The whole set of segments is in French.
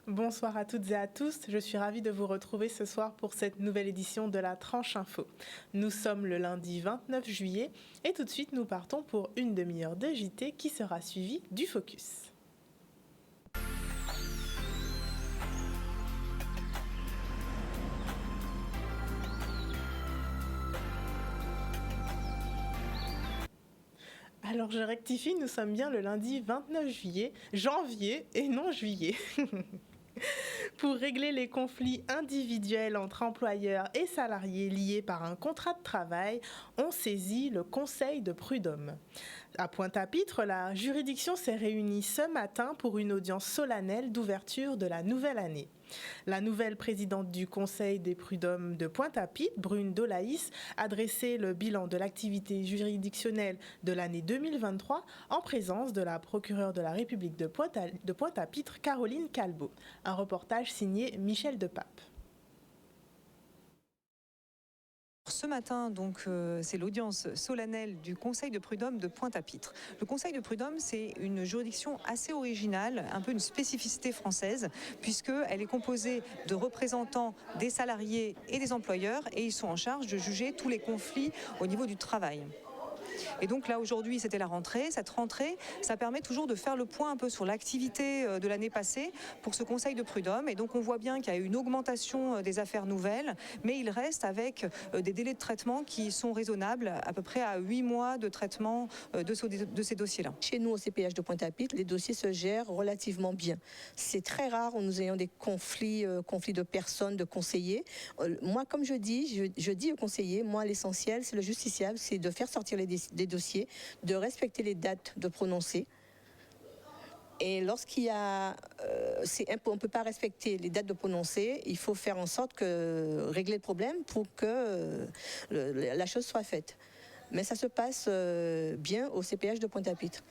Bonsoir à toutes et à tous, je suis ravie de vous retrouver ce soir pour cette nouvelle édition de la Tranche Info. Nous sommes le lundi 29 juillet et tout de suite nous partons pour une demi-heure de JT qui sera suivie du Focus. Alors je rectifie, nous sommes bien le lundi 29 janvier et non juillet. Pour régler les conflits individuels entre employeurs et salariés liés par un contrat de travail, on saisit le Conseil de prud'homme. À Pointe-à-Pitre, la juridiction s'est réunie ce matin pour une audience solennelle d'ouverture de la nouvelle année. La nouvelle présidente du Conseil des prud'hommes de Pointe-à-Pitre, Brune Dolaïs, a dressé le bilan de l'activité juridictionnelle de l'année 2023 en présence de la procureure de la République de Pointe-à-Pitre, Caroline Calbeau. Un reportage signé Michel Depape. Ce matin, donc, c'est l'audience solennelle du Conseil de prud'homme de Pointe-à-Pitre. Le Conseil de prud'homme, c'est une juridiction assez originale, un peu une spécificité française, puisqu'elle est composée de représentants des salariés et des employeurs, et ils sont en charge de juger tous les conflits au niveau du travail. Et donc là, aujourd'hui, c'était la rentrée. Cette rentrée, ça permet toujours de faire le point un peu sur l'activité de l'année passée pour ce Conseil de prud'homme. Et donc, on voit bien qu'il y a une augmentation des affaires nouvelles, mais il reste avec des délais de traitement qui sont raisonnables, à peu près à 8 mois de traitement de ces dossiers-là. Chez nous, au CPH de Pointe-à-Pitre, les dossiers se gèrent relativement bien. C'est très rare où nous ayons des conflits de personnes, de conseillers. Moi, comme je dis aux conseillers, moi, l'essentiel, c'est le justiciable, c'est de faire sortir des dossiers, de respecter les dates de prononcer. Et lorsqu'il y a, on ne peut pas respecter les dates de prononcer, il faut faire en sorte de régler le problème pour que la chose soit faite. Mais ça se passe bien au CPH de Pointe-à-Pitre.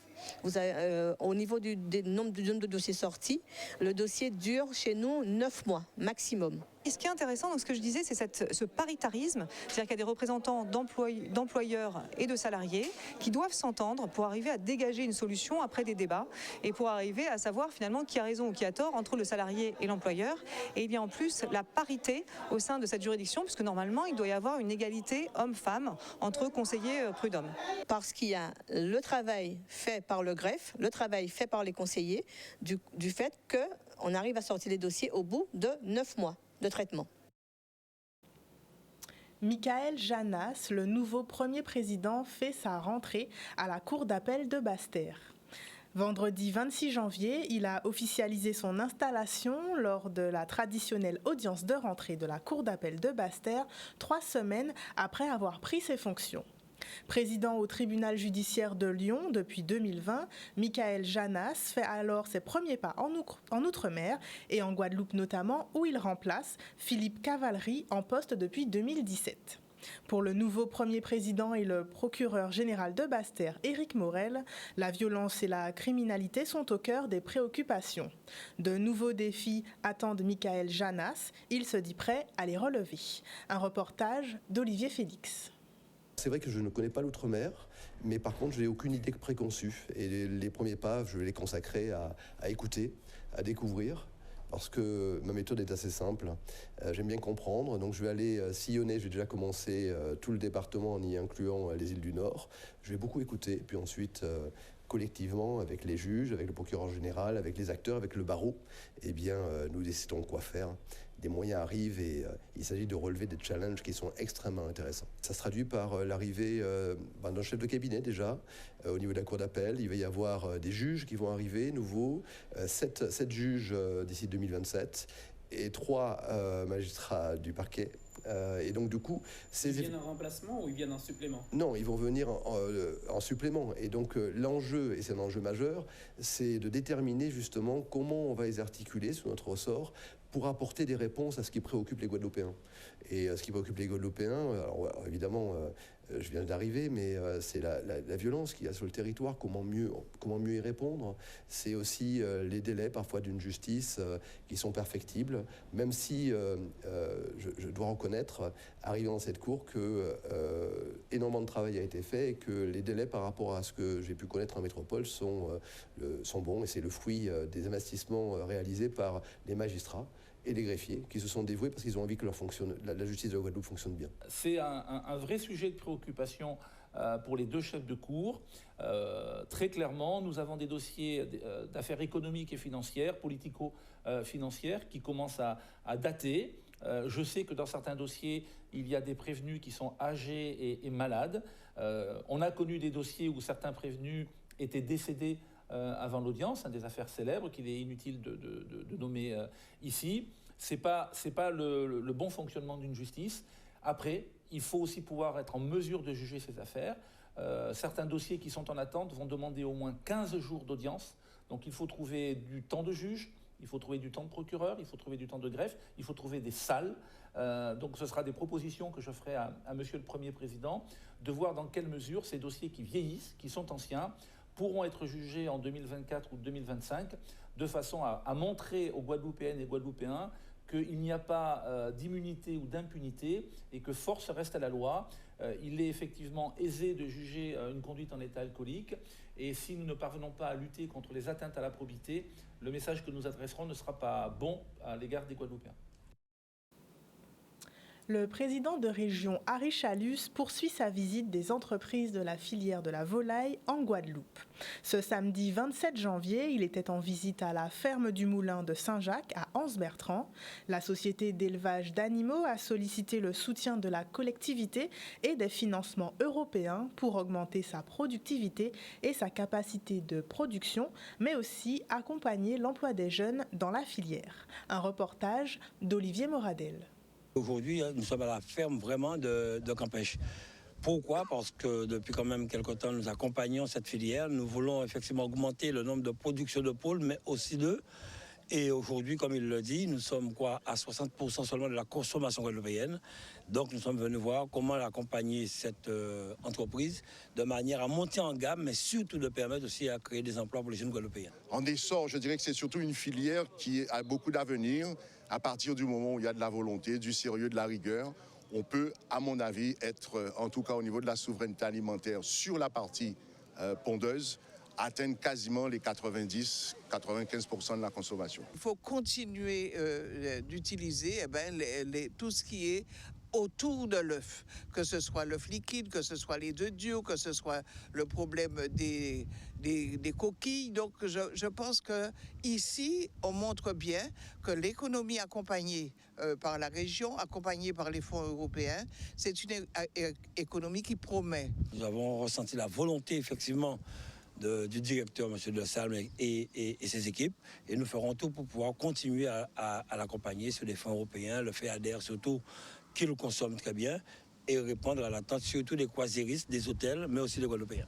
Au niveau du nombre de dossiers sortis, le dossier dure chez nous 9 mois maximum. Et ce qui est intéressant, donc ce que je disais, c'est ce paritarisme, c'est-à-dire qu'il y a des représentants d'employeurs et de salariés qui doivent s'entendre pour arriver à dégager une solution après des débats et pour arriver à savoir finalement qui a raison ou qui a tort entre le salarié et l'employeur. Et il y a en plus la parité au sein de cette juridiction, puisque normalement, il doit y avoir une égalité homme-femme entre conseillers prud'hommes. Parce qu'il y a le travail fait par le greffe, le travail fait par les conseillers, du fait qu'on arrive à sortir les dossiers au bout de 9 mois de traitement. Michaël Janas, le nouveau premier président, fait sa rentrée à la Cour d'appel de Basse-Terre. Vendredi 26 janvier, il a officialisé son installation lors de la traditionnelle audience de rentrée de la Cour d'appel de Basse-Terre, 3 semaines après avoir pris ses fonctions. Président au tribunal judiciaire de Lyon depuis 2020, Michaël Janas fait alors ses premiers pas en Outre-mer et en Guadeloupe notamment, où il remplace Philippe Cavalery en poste depuis 2017. Pour le nouveau premier président et le procureur général de Basse-Terre, Éric Morel, la violence et la criminalité sont au cœur des préoccupations. De nouveaux défis attendent Michaël Janas, il se dit prêt à les relever. Un reportage d'Olivier Félix. C'est vrai que je ne connais pas l'outre-mer, mais par contre, je n'ai aucune idée préconçue. Et les premiers pas, je vais les consacrer à écouter, à découvrir, parce que ma méthode est assez simple. J'aime bien comprendre, donc je vais aller sillonner. J'ai déjà commencé tout le département en y incluant les îles du Nord. Je vais beaucoup écouter, puis ensuite collectivement, avec les juges, avec le procureur général, avec les acteurs, avec le barreau, eh bien, nous décidons quoi faire. Des moyens arrivent et il s'agit de relever des challenges qui sont extrêmement intéressants. Ça se traduit par l'arrivée d'un chef de cabinet déjà, au niveau de la cour d'appel. Il va y avoir des juges qui vont arriver, nouveaux, 7 juges d'ici 2027 et 3 magistrats du parquet. Et donc du coup, ils viennent en remplacement ou ils viennent en supplément? Non, ils vont venir en supplément. Et donc l'enjeu, et c'est un enjeu majeur, c'est de déterminer justement comment on va les articuler sous notre ressort pour apporter des réponses à ce qui préoccupe les Guadeloupéens. Et ce qui préoccupe les Guadeloupéens, alors évidemment, je viens d'arriver, mais c'est la violence qu'il y a sur le territoire, comment mieux y répondre. C'est aussi les délais parfois d'une justice qui sont perfectibles, même si je dois reconnaître, arrivant dans cette cour, que énormément de travail a été fait et que les délais par rapport à ce que j'ai pu connaître en métropole sont bons, et c'est le fruit des investissements réalisés par les magistrats et les greffiers qui se sont dévoués parce qu'ils ont envie que la justice de la Guadeloupe fonctionne bien. C'est un vrai sujet de préoccupation pour les deux chefs de cour. Très clairement, nous avons des dossiers d'affaires économiques et financières, politico-financières, qui commencent à dater. Je sais que dans certains dossiers, il y a des prévenus qui sont âgés et malades. On a connu des dossiers où certains prévenus étaient décédés avant l'audience, des affaires célèbres qu'il est inutile de nommer ici. C'est pas le bon fonctionnement d'une justice. Après, il faut aussi pouvoir être en mesure de juger ces affaires. Certains dossiers qui sont en attente vont demander au moins 15 jours d'audience. Donc il faut trouver du temps de juge, il faut trouver du temps de procureur, il faut trouver du temps de greffe, il faut trouver des salles. Donc ce sera des propositions que je ferai à Monsieur le Premier Président, de voir dans quelle mesure ces dossiers qui vieillissent, qui sont anciens, pourront être jugés en 2024 ou 2025, de façon à montrer aux Guadeloupéennes et Guadeloupéens qu'il n'y a pas d'immunité ou d'impunité et que force reste à la loi. Il est effectivement aisé de juger une conduite en état alcoolique, et si nous ne parvenons pas à lutter contre les atteintes à la probité, le message que nous adresserons ne sera pas bon à l'égard des Guadeloupéens. Le président de région Harry Chalus poursuit sa visite des entreprises de la filière de la volaille en Guadeloupe. Ce samedi 27 janvier, il était en visite à la ferme du Moulin de Saint-Jacques à Anse-Bertrand. La société d'élevage d'animaux a sollicité le soutien de la collectivité et des financements européens pour augmenter sa productivité et sa capacité de production, mais aussi accompagner l'emploi des jeunes dans la filière. Un reportage d'Olivier Moradel. Aujourd'hui, nous sommes à la ferme vraiment de Campèche. Pourquoi ? Parce que depuis quand même quelque temps, nous accompagnons cette filière. Nous voulons effectivement augmenter le nombre de productions de poules, mais aussi d'œufs. Et aujourd'hui, comme il le dit, nous sommes à 60% seulement de la consommation guadeloupéenne. Donc nous sommes venus voir comment accompagner cette entreprise de manière à monter en gamme, mais surtout de permettre aussi à créer des emplois pour les jeunes guadeloupéens. En essor, je dirais que c'est surtout une filière qui a beaucoup d'avenir. À partir du moment où il y a de la volonté, du sérieux, de la rigueur, on peut, à mon avis, être, en tout cas au niveau de la souveraineté alimentaire sur la partie pondeuse, atteindre quasiment les 90-95% de la consommation. Il faut continuer d'utiliser tout ce qui est autour de l'œuf, que ce soit l'œuf liquide, que ce soit les œufs durs, que ce soit le problème des coquilles. Donc je pense qu'ici, on montre bien que l'économie accompagnée par la région, accompagnée par les fonds européens, c'est une économie qui promet. Nous avons ressenti la volonté, effectivement, du directeur, M. De Salme, et ses équipes, et nous ferons tout pour pouvoir continuer à l'accompagner sur les fonds européens, le FEADER surtout, qui le consomme très bien, et répondre à l'attente surtout des croisiéristes, des hôtels, mais aussi des Guadeloupéens.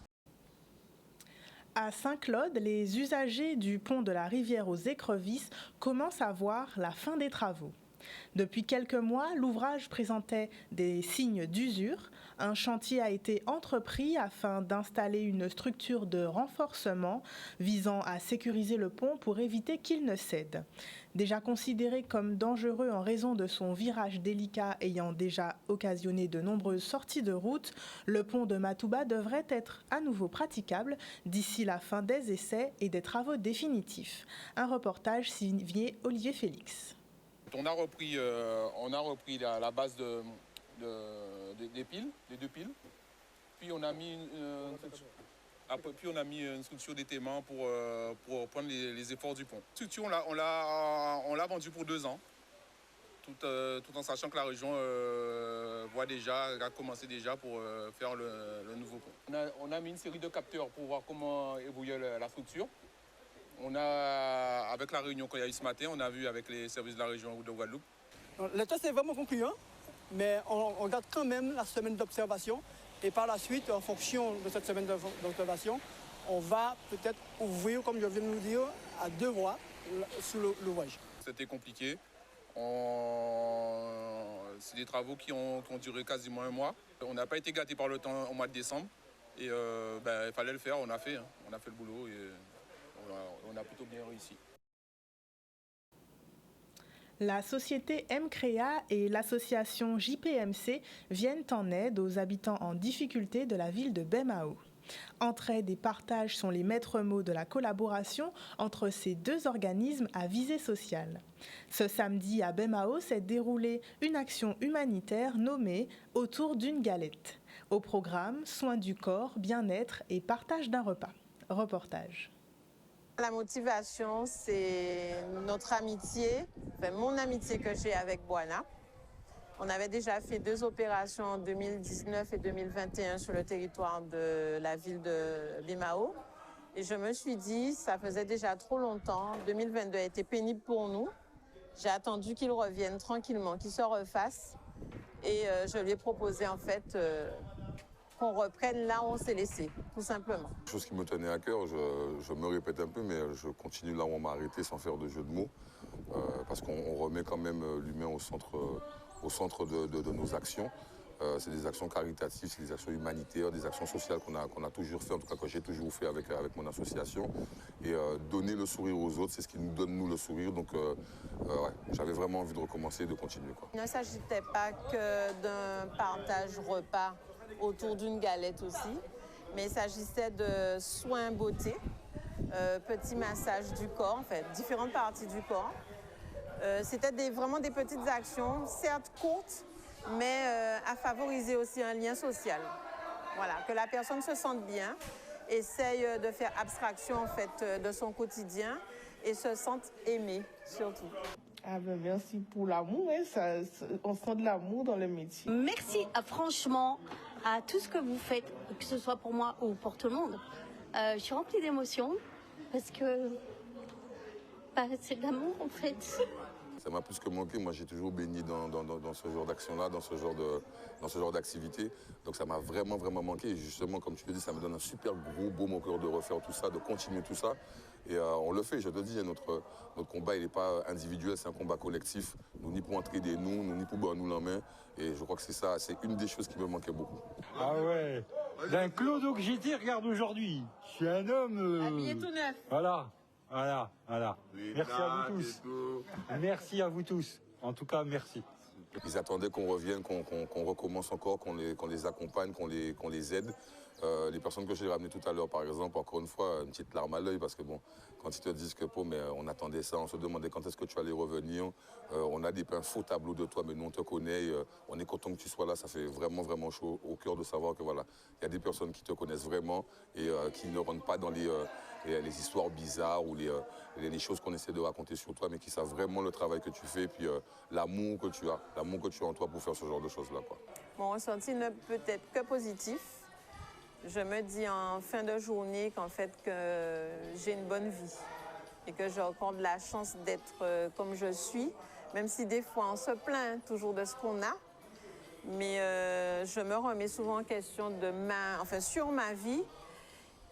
À Saint-Claude, les usagers du pont de la rivière aux Écrevisses commencent à voir la fin des travaux. Depuis quelques mois, l'ouvrage présentait des signes d'usure. Un chantier a été entrepris afin d'installer une structure de renforcement visant à sécuriser le pont pour éviter qu'il ne cède. Déjà considéré comme dangereux en raison de son virage délicat ayant déjà occasionné de nombreuses sorties de route, le pont de Matouba devrait être à nouveau praticable d'ici la fin des essais et des travaux définitifs. Un reportage signé Olivier Félix. On a repris la base des piles, des deux piles. Puis on a mis une structure d'étaiement pour prendre les efforts du pont. La structure, on l'a vendue pour 2 ans, tout en sachant que la région a commencé déjà pour faire le nouveau pont. On a mis une série de capteurs pour voir comment évoluait la structure. Avec la réunion qu'il y a eu ce matin, on a vu avec les services de la région de Guadeloupe. Le test est vraiment concluant, mais on garde quand même la semaine d'observation. Et par la suite, en fonction de cette semaine d'observation, on va peut-être ouvrir, comme je viens de nous dire, à 2 voies sous l'ouvrage. C'était compliqué. C'est des travaux qui ont duré quasiment un mois. On n'a pas été gâtés par le temps au mois de décembre. Et il fallait le faire, on a fait. On a fait le boulot et on a plutôt bien réussi. La société MCREA et l'association JPMC viennent en aide aux habitants en difficulté de la ville de Bemao. Entraide et partage sont les maîtres mots de la collaboration entre ces deux organismes à visée sociale. Ce samedi à Bemao s'est déroulée une action humanitaire nommée « Autour d'une galette ». Au programme, soins du corps, bien-être et partage d'un repas. Reportage. La motivation, c'est notre amitié, mon amitié que j'ai avec Bwana. On avait déjà fait 2 opérations en 2019 et 2021 sur le territoire de la ville de Bemao. Et je me suis dit, ça faisait déjà trop longtemps. 2022 a été pénible pour nous. J'ai attendu qu'il revienne tranquillement, qu'il se refasse. Et je lui ai proposé en fait qu'on reprenne là où on s'est laissé, tout simplement. Chose qui me tenait à cœur, je me répète un peu, mais je continue là où on m'a arrêté sans faire de jeu de mots. Parce qu'on remet quand même l'humain au centre de nos actions. C'est des actions caritatives, c'est des actions humanitaires, des actions sociales qu'on a toujours fait, en tout cas que j'ai toujours fait avec mon association. Et donner le sourire aux autres, c'est ce qui nous donne, nous, le sourire. Donc j'avais vraiment envie de recommencer, de continuer, quoi. Il ne s'agissait pas que d'un partage repas autour d'une galette aussi, mais il s'agissait de soins beauté, petits massages du corps, en fait, différentes parties du corps. C'était vraiment des petites actions, certes courtes, mais à favoriser aussi un lien social. Voilà, que la personne se sente bien, essaye de faire abstraction en fait de son quotidien et se sente aimée surtout. Ah ben merci pour l'amour, hein, on sent de l'amour dans le métier. Merci franchement à tout ce que vous faites, que ce soit pour moi ou pour tout le monde. Je suis remplie d'émotions parce que c'est de l'amour en fait. Ça m'a plus que manqué. Moi, j'ai toujours baigné dans ce genre d'action-là, dans ce genre d'activité. Donc, ça m'a vraiment, vraiment manqué. Et justement, comme tu le dis, ça me donne un super gros, beau mon cœur de refaire tout ça, de continuer tout ça. Et on le fait, je te dis, notre combat, il n'est pas individuel, c'est un combat collectif. Nous, ni pour entraider ni pour boire nous la main. Et je crois que c'est ça, c'est une des choses qui me manquait beaucoup. Ah ouais, d'un clodo que j'étais, regarde aujourd'hui. Je suis un homme... Habillé tout neuf. Voilà. Merci à vous tous. Merci à vous tous. En tout cas, merci. Ils attendaient qu'on revienne, qu'on recommence encore, qu'on les accompagne, qu'on les aide. Les personnes que j'ai ramenées tout à l'heure, par exemple, encore une fois, une petite larme à l'œil, parce que bon, quand ils te disent que mais on attendait ça, on se demandait quand est-ce que tu allais revenir. On a un faux tableau de toi, mais nous on te connaît, on est content que tu sois là. Ça fait vraiment, vraiment chaud au cœur de savoir que voilà, il y a des personnes qui te connaissent vraiment et qui ne rentrent pas dans les histoires bizarres ou les choses qu'on essaie de raconter sur toi, mais qui savent vraiment le travail que tu fais et puis l'amour que tu as en toi pour faire ce genre de choses-là, quoi. Mon ressenti ne peut être que positif. Je me dis en fin de journée qu'en fait que j'ai une bonne vie et que j'ai encore de la chance d'être comme je suis, même si des fois on se plaint toujours de ce qu'on a. Mais je me remets souvent en question sur ma vie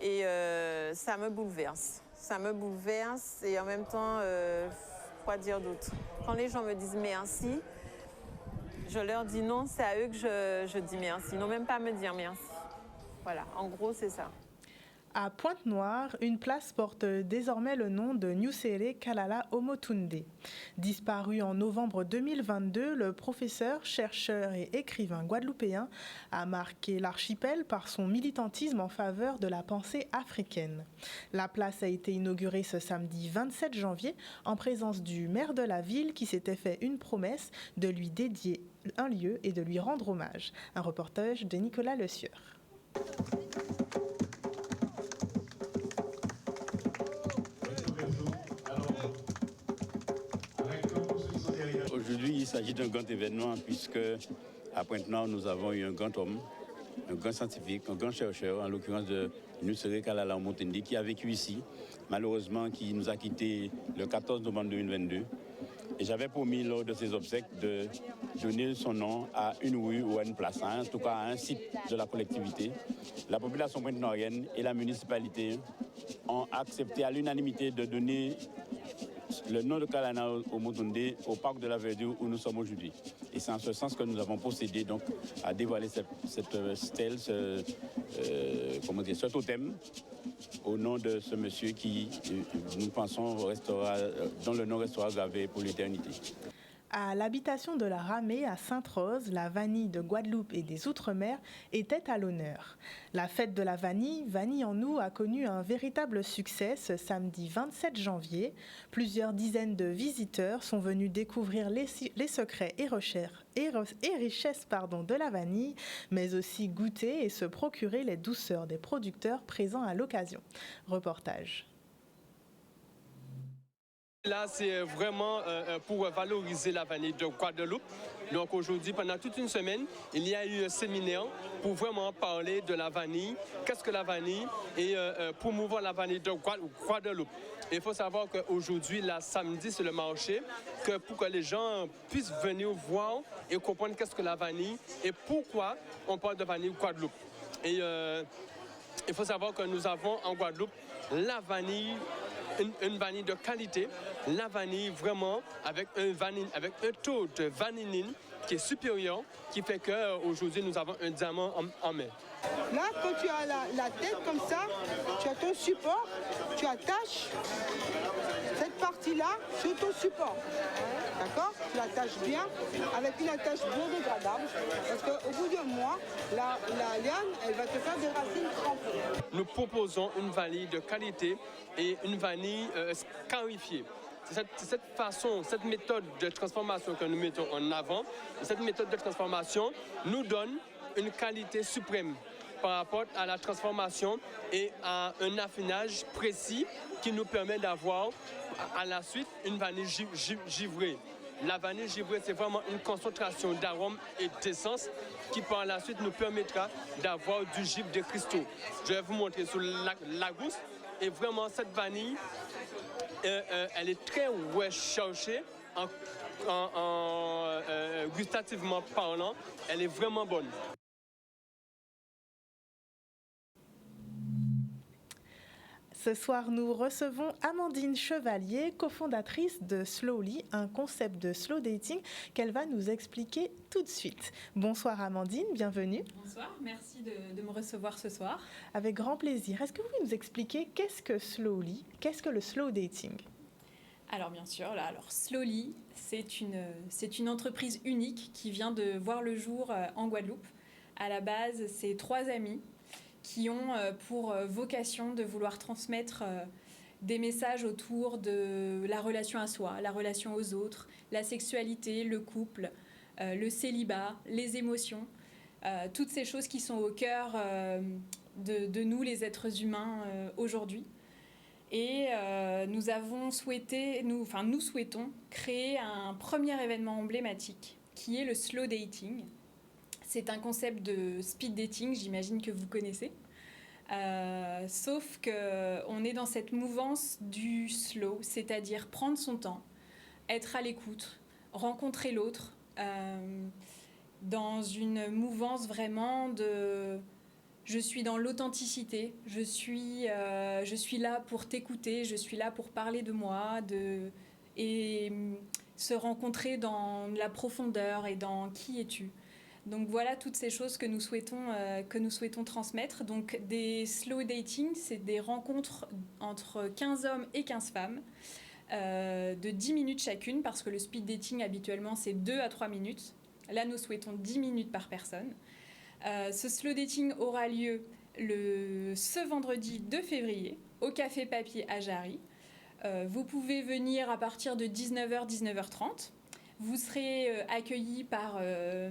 et ça me bouleverse. Ça me bouleverse et en même temps, quoi dire d'autre? Quand les gens me disent merci, je leur dis non, c'est à eux que je dis merci. Ils n'ont même pas à me dire merci. Voilà, en gros, c'est ça. À Pointe-Noire, une place porte désormais le nom de Nyusere Kalala Omotunde. Disparu en novembre 2022, le professeur, chercheur et écrivain guadeloupéen a marqué l'archipel par son militantisme en faveur de la pensée africaine. La place a été inaugurée ce samedi 27 janvier en présence du maire de la ville qui s'était fait une promesse de lui dédier un lieu et de lui rendre hommage. Un reportage de Nicolas Le Sieur. Aujourd'hui, il s'agit d'un grand événement puisque à Pointe-Noire, nous avons eu un grand homme, un grand scientifique, un grand chercheur, en l'occurrence de Nyusere Kalala Omotunde, qui a vécu ici, malheureusement qui nous a quittés le 14 novembre 2022. Et j'avais promis lors de ses obsèques de donner son nom à une rue ou à une place, en tout cas à un site de la collectivité. La population pointe-noirienne et la municipalité ont accepté à l'unanimité de donner le nom de Kalana Omotunde au parc de la Verdure où nous sommes aujourd'hui. Et c'est en ce sens que nous avons procédé donc à dévoiler cette stèle, ce totem au nom de ce monsieur qui, nous pensons, dont le nom restera gravé pour l'éternité. À l'habitation de la Ramée à Sainte-Rose, la vanille de Guadeloupe et des Outre-mer était à l'honneur. La fête de la vanille, Vanille en nous, a connu un véritable succès ce samedi 27 janvier. Plusieurs dizaines de visiteurs sont venus découvrir les secrets et richesses de la vanille, mais aussi goûter et se procurer les douceurs des producteurs présents à l'occasion. Reportage. Là, c'est vraiment pour valoriser la vanille de Guadeloupe. Donc aujourd'hui, pendant toute une semaine, il y a eu un séminaire pour vraiment parler de la vanille, qu'est-ce que la vanille, et promouvoir la vanille de Guadeloupe. Il faut savoir qu'aujourd'hui, là, samedi, c'est le marché, pour que les gens puissent venir voir et comprendre qu'est-ce que la vanille et pourquoi on parle de vanille Guadeloupe. Et il faut savoir que nous avons en Guadeloupe la vanille, une vanille de qualité, la vanille vraiment avec un taux de vanilline qui est supérieur, qui fait qu'aujourd'hui nous avons un diamant en main. Là, quand tu as la tête comme ça, tu as ton support, tu attaches cette partie-là sur ton support. D'accord? Tu l'attaches bien avec une attache biodégradable parce qu'au bout d'un mois, la liane, elle va te faire des racines trempées. Nous proposons une vanille de qualité et une vanille scarifiée. C'est cette façon, cette méthode de transformation que nous mettons en avant. Cette méthode de transformation nous donne une qualité suprême par rapport à la transformation et à un affinage précis qui nous permet d'avoir à la suite une vanille givrée. La vanille givrée, c'est vraiment une concentration d'arômes et d'essence qui par la suite nous permettra d'avoir du givre de cristaux. Je vais vous montrer sur la gousse. Et vraiment, cette vanille, elle est très recherchée gustativement parlant. Elle est vraiment bonne. Ce soir, nous recevons Amandine Chevalier, cofondatrice de Slowly, un concept de slow dating qu'elle va nous expliquer tout de suite. Bonsoir Amandine, bienvenue. Bonsoir, merci de me recevoir ce soir. Avec grand plaisir. Est-ce que vous pouvez nous expliquer qu'est-ce que Slowly, qu'est-ce que le slow dating ? Alors bien sûr, Slowly, c'est une entreprise unique qui vient de voir le jour en Guadeloupe. À la base, c'est 3 amis qui ont pour vocation de vouloir transmettre des messages autour de la relation à soi, la relation aux autres, la sexualité, le couple, le célibat, les émotions, toutes ces choses qui sont au cœur de nous, les êtres humains, aujourd'hui. Et nous souhaitons créer un premier événement emblématique qui est le slow dating. C'est un concept de speed dating, j'imagine que vous connaissez. Sauf qu'on est dans cette mouvance du slow, c'est-à-dire prendre son temps, être à l'écoute, rencontrer l'autre, dans une mouvance vraiment de... Je suis dans l'authenticité, je suis là pour t'écouter, je suis là pour parler de moi, et se rencontrer dans la profondeur et dans qui es-tu. Donc voilà toutes ces choses que nous souhaitons transmettre. Donc des slow dating, c'est des rencontres entre 15 hommes et 15 femmes de 10 minutes chacune, parce que le speed dating habituellement c'est 2 à 3 minutes. Là nous souhaitons 10 minutes par personne. Ce slow dating aura lieu ce vendredi 2 février au Café Papier à Jarry. Vous pouvez venir à partir de 19h, 19h30. Vous serez accueillis par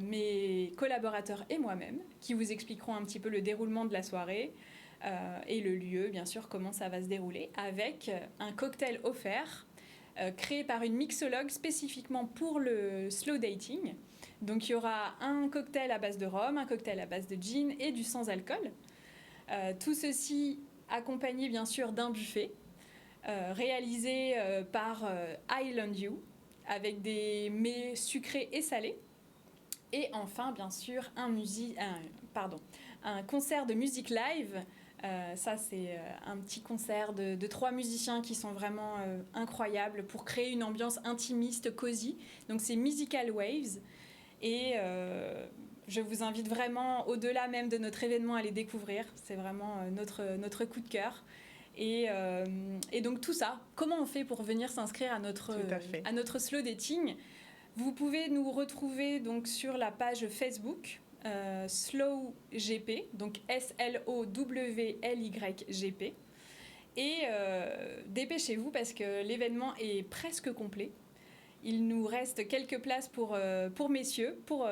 mes collaborateurs et moi-même qui vous expliqueront un petit peu le déroulement de la soirée et le lieu, bien sûr, comment ça va se dérouler, avec un cocktail offert créé par une mixologue spécifiquement pour le slow dating. Donc il y aura un cocktail à base de rhum, un cocktail à base de gin et du sans-alcool. Tout ceci accompagné bien sûr d'un buffet réalisé par Island You, avec des mets sucrés et salés. Et enfin, bien sûr, un concert de musique live Ça, c'est un petit concert de 3 musiciens qui sont vraiment incroyables pour créer une ambiance intimiste, cosy. Donc, c'est Musical Waves. Et je vous invite vraiment, au-delà même de notre événement, à les découvrir. C'est vraiment notre coup de cœur. Et donc, tout ça, comment on fait pour venir s'inscrire à notre slow dating? Vous pouvez nous retrouver donc, sur la page Facebook Slow GP, donc SLOWLYGP. Et dépêchez-vous parce que l'événement est presque complet. Il nous reste quelques places pour messieurs, pour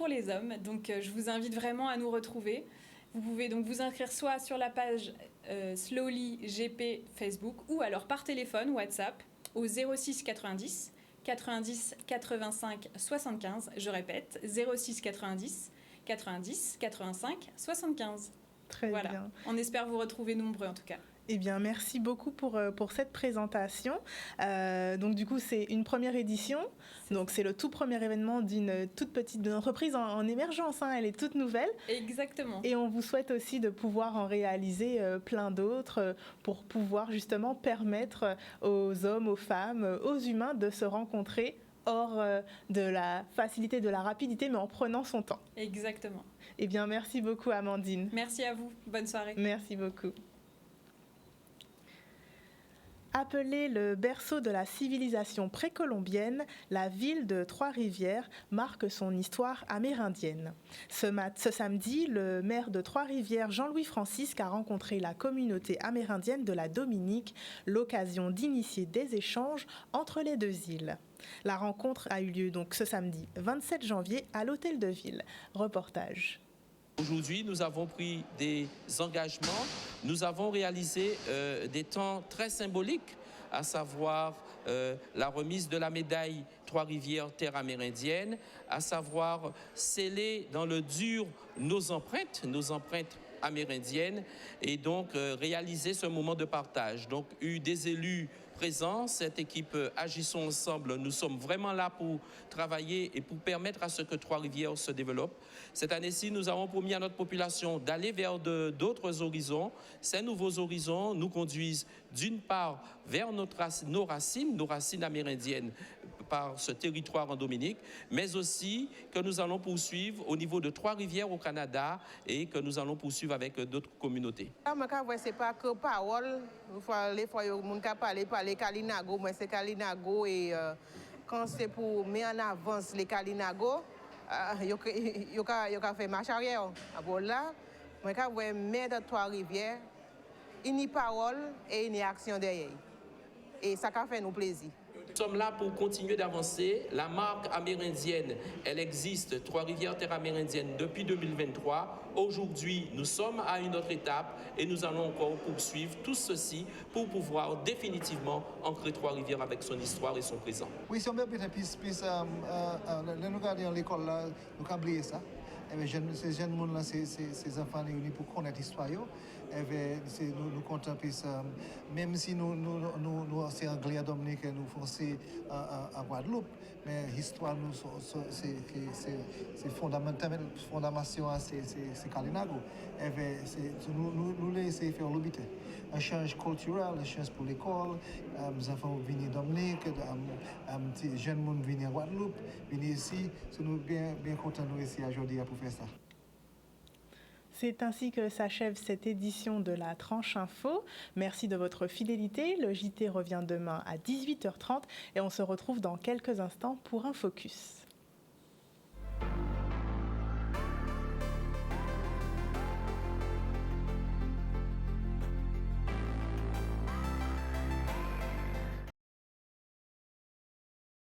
les hommes. Donc je vous invite vraiment à nous retrouver. Vous pouvez donc vous inscrire soit sur la page Slowly GP Facebook ou alors par téléphone, WhatsApp, au 06 90 90 85 75. Je répète, 06 90 90 85 75. Très bien. On espère vous retrouver nombreux en tout cas. Eh bien, merci beaucoup pour cette présentation. Donc, du coup, c'est une première édition. Donc, c'est le tout premier événement d'une toute petite entreprise en émergence. Hein. Elle est toute nouvelle. Exactement. Et on vous souhaite aussi de pouvoir en réaliser plein d'autres pour pouvoir justement permettre aux hommes, aux femmes, aux humains de se rencontrer hors de la facilité, de la rapidité, mais en prenant son temps. Exactement. Eh bien, merci beaucoup, Amandine. Merci à vous. Bonne soirée. Merci beaucoup. Appelée le berceau de la civilisation précolombienne, la ville de Trois-Rivières marque son histoire amérindienne. Ce samedi, le maire de Trois-Rivières, Jean-Louis Francisque, a rencontré la communauté amérindienne de la Dominique, l'occasion d'initier des échanges entre les deux îles. La rencontre a eu lieu donc ce samedi 27 janvier à l'Hôtel de Ville. Reportage. Aujourd'hui, nous avons pris des engagements, nous avons réalisé des temps très symboliques, à savoir la remise de la médaille Trois-Rivières Terre amérindienne, à savoir sceller dans le dur nos empreintes amérindiennes, et donc réaliser ce moment de partage. Donc, eu des élus présents, cette équipe Agissons Ensemble, nous sommes vraiment là pour travailler et pour permettre à ce que Trois-Rivières se développe. Cette année-ci, nous avons promis à notre population d'aller vers d'autres horizons. Ces nouveaux horizons nous conduisent d'une part vers nos racines amérindiennes par ce territoire en Dominique, mais aussi que nous allons poursuivre au niveau de Trois-Rivières au Canada et que nous allons poursuivre avec d'autres communautés. C'est pas que parole, il faut parler Kalinago, moi c'est Kalinago et quand c'est pour mettre en avance les Kalinago, il y a fait marche arrière. Alors là, moi je mettre Trois-Rivières, il y a parole et il y a action derrière. Et ça fait nous plaisir. Nous sommes là pour continuer d'avancer. La marque amérindienne, elle existe, Trois-Rivières Terre amérindienne, depuis 2023. Aujourd'hui, nous sommes à une autre étape et nous allons encore poursuivre tout ceci pour pouvoir définitivement ancrer Trois-Rivières avec son histoire et son présent. Oui, si on veut peut-être plus, nous regarder l'école là, nous avons oublié ça. Ces jeunes gens là, ces enfants unis pour connaître l'histoire. Nous comptons plus, même si nous c'est anglais à Dominique, nous foncons à Guadeloupe, mais l'histoire c'est fondamentation c'est Kalinago. Nous laissons faire l'habiter. Un change culturel, un change pour l'école, les enfants viennent à Dominique, les jeunes gens viennent à Guadeloupe, viennent ici, nous sommes bien contents nous ici aujourd'hui pour faire ça. C'est ainsi que s'achève cette édition de la Tranche Info. Merci de votre fidélité. Le JT revient demain à 18h30 et on se retrouve dans quelques instants pour un focus.